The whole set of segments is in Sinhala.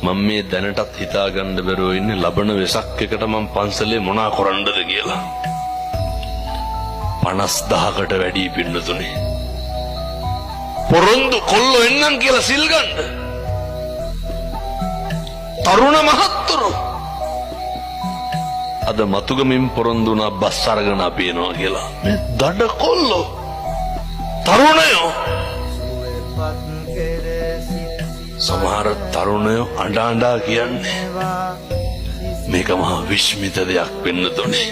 මම මේ දැනටත් හිතාගන්න බැරුව ඉන්නේ ලබන වෙසක් එකට මම පන්සලේ මොනා කරන්නද කියලා. 50000කට වැඩි පින්නතුනේ. පොරොන්දු කොල්ලෝ එන්නම් කියලා සිල් ගන්න. තරුණ මහත්තුරු අද මතුගමින් පොරොන්දු වුණා බස් අරගෙන අපි එනවා කියලා. මේ දඩ කොල්ලෝ තරුණයෝ සමහර තරුණයෝ අඬ අඬා කියන්නේ මේක මහා විශ්මිත දෙයක් වෙන්න තොනේ.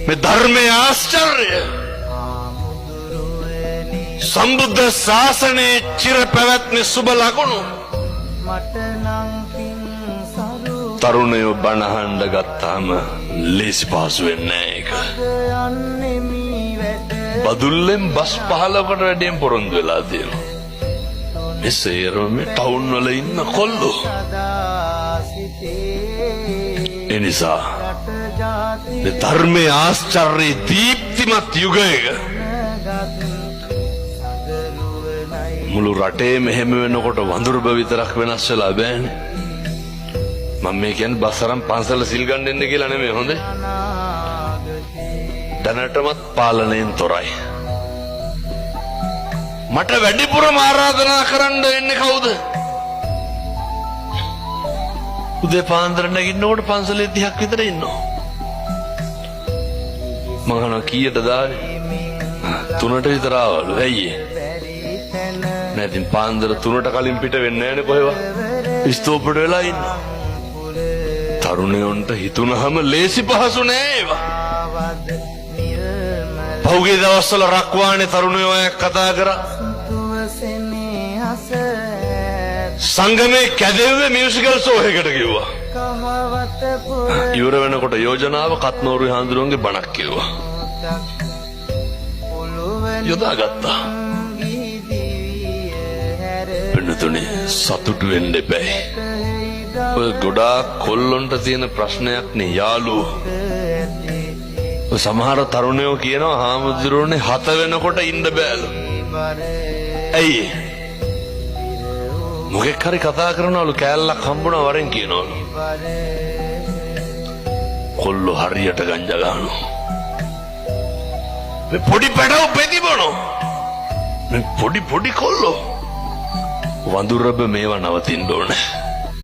මේ ධර්මයේ ආශ්චර්යය සම්බුද්ධ ශාසනයේ චිර පැවැත්මේ සුබ ලකුණු තරුණයෝ බණ අහන්න ගත්තාම ලේසි පහසු වෙන්නේ නැහැ ඒක. බදුල්ලෙන් බස් 15කට වැඩියෙන් පොරොන්දු වෙලා තියෙනවා. මේ සේරම ටවුන් වල ඉන්න කොල්ලෝ. එනිසා මේ ධර්මයේ ආශ්චර්ය දීප්තිමත් යුගයක මුළු රටේ මෙහෙම වෙනකොට වඳුරුබ විතරක් වෙනස් වෙලා බෑනේ. මම මේ කියන්නේ බස්සරම් පන්සල සිල් ගන්න එන්න කියලා නෙමෙයි හොඳේ. දැනටමත් පාලනයෙන් තොරයි. මට වැඩිපුරම ආරාධනා කරන්න එන්නේ කවුද? උදේ පාන්දර නැගිටිනකොට පන්සලේ 30ක් විතර ඉන්නවා. මම අහනවා කීයටද ආවේ? 3ට විතර ආවලු. ඇයි ඒ? නැතිනම් පාන්දර 3ට කලින් පිට වෙන්නේ නැහැනේ කොහෙවත්. ස්තෝප්පට වෙලා ඉන්නවා. තරුණයන්ට හිතුනහම ලේසි පහසු නෑ ඒවා. පහුගිය දවස්වල රක්වානේ තරුණයෝ අය කතා කරා. සංගමේ කැදෙව්වේ මියුසිකල් ෂෝ එකකට කිව්වා. ඉවර වෙනකොට යෝජනාව කත්නෝරු හාමුදුරුවන්ගේ බණක් කිව්වා. යොදාගත්තා. වෙනතුනේ සතුටු වෙන්න එපා. ඔය ගොඩාක් කොල්ලොන්ට තියෙන ප්‍රශ්නයක් නේ යාළුවෝ. සමහර තරුණයෝ කියනවා හාමුදුරුවනේ 7 වෙනකොට ඉන්න බෑලු. ඇයි? මොකෙක් හරි කතා කරනවලු කෑල්ලක් හම්බුණා වරෙන් කියනවලු. කොල්ලෝ හරියට ගංජා ගන්නවා. මේ පොඩි පැටව පෙදිබනෝ. මේ පොඩි කොල්ලෝ. වඳුරබ මේවා නවතින්න ඕනේ.